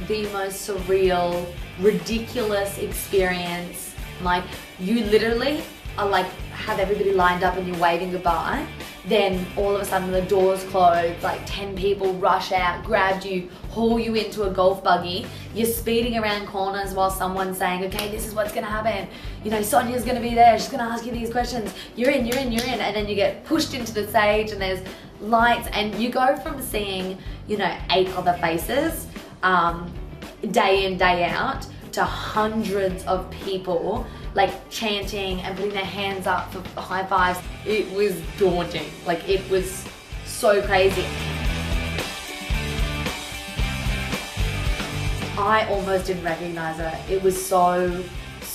the most surreal, ridiculous experience. Like, you literally are like, have everybody lined up and you're waving goodbye. Then all of a sudden the doors close, like 10 people rush out, grab you, haul you into a golf buggy. You're speeding around corners while someone's saying, okay, this is what's gonna happen. You know, Sonia's gonna be there, she's gonna ask you these questions. You're in. And then you get pushed into the stage and there's lights, and you go from seeing, you know, 8 other faces day in, day out, to hundreds of people like chanting and putting their hands up for high fives. It was daunting. Like, it was so crazy. I almost didn't recognize her. It was so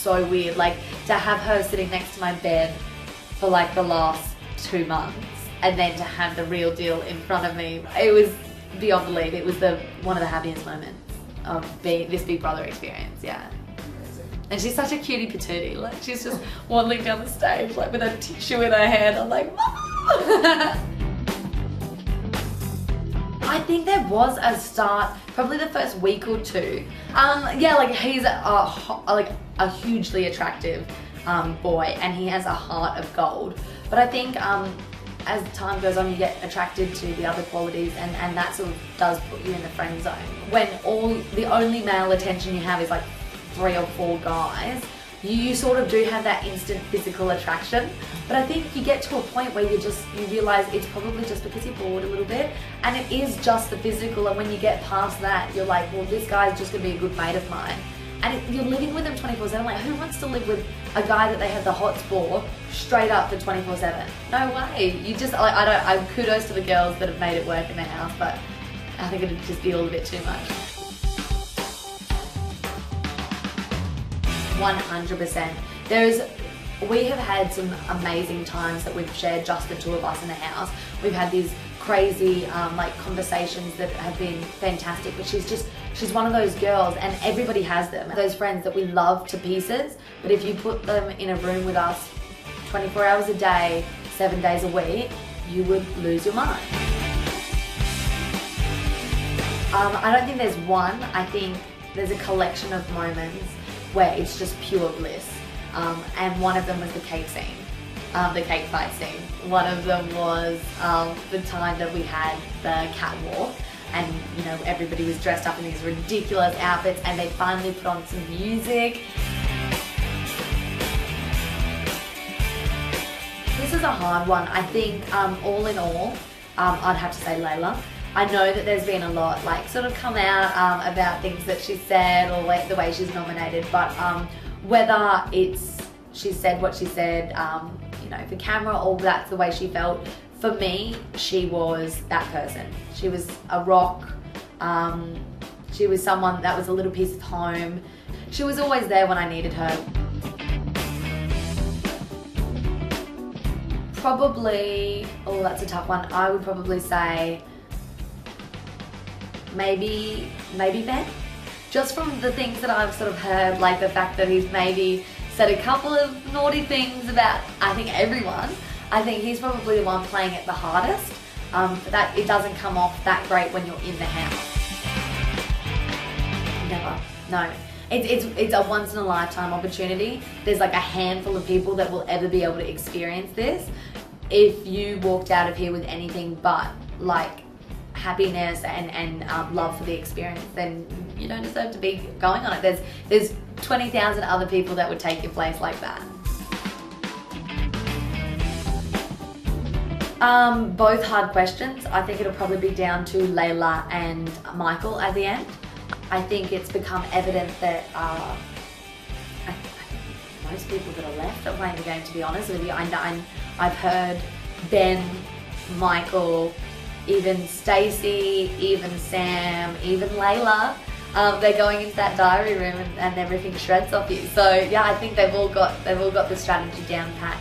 weird. Like, to have her sitting next to my bed for like the last 2 months, and then to have the real deal in front of me, it was beyond belief. It was one of the happiest moments of this Big Brother experience, yeah. And she's such a cutie patootie. Like, she's just waddling down the stage like with a tissue in her hand. I'm like, Mom! I think there was a start, probably the first week or 2. Yeah, like, he's a hugely attractive boy, and he has a heart of gold. But I think as time goes on, you get attracted to the other qualities, and that sort of does put you in the friend zone. When the only male attention you have is like 3 or 4 guys, you sort of do have that instant physical attraction. But I think you get to a point where you realize it's probably just because you're bored a little bit, and it is just the physical. And when you get past that, you're like, well, this guy's just gonna be a good mate of mine. And you're living with them 24/7. Like, who wants to live with a guy that they have the hots for straight up for 24/7? No way. You just, like, I kudos to the girls that have made it work in their house, but I think it'd just be all a bit too much. 100%. We have had some amazing times that we've shared, just the 2 of us in the house. We've had these crazy like conversations that have been fantastic, but she's one of those girls, and everybody has them, those friends that we love to pieces, but if you put them in a room with us 24 hours a day, 7 days a week, you would lose your mind. I don't think there's one. I think there's a collection of moments where it's just pure bliss, and one of them was the cake scene. The cake fight scene. One of them was the time that we had the catwalk, and you know, everybody was dressed up in these ridiculous outfits, and they finally put on some music. This is a hard one. I think all in all, I'd have to say Layla. I know that there's been a lot like sort of come out about things that she said, or like the way she's nominated, but whether it's she said what she said, you know, for camera, or that's the way she felt, for me, she was that person. She was a rock. She was someone that was a little piece of home. She was always there when I needed her. Probably, oh, that's a tough one. I would probably say maybe Ben. Just from the things that I've sort of heard, like the fact that he's maybe said a couple of naughty things about, I think, everyone. I think he's probably the one playing it the hardest. That it doesn't come off that great when you're in the house. Never. No. It's a once in a lifetime opportunity. There's like a handful of people that will ever be able to experience this. If you walked out of here with anything but like happiness and love for the experience, then you don't deserve to be going on it. There's 20,000 other people that would take your place like that. Both hard questions. I think it'll probably be down to Layla and Michael at the end. I think it's become evident that I think most people that are left are playing the game, to be honest with you. I've heard Ben, Michael, even Stacey, even Sam, even Layla, they're going into that diary room and everything shreds off you. So yeah, I think they've all got the strategy down pat.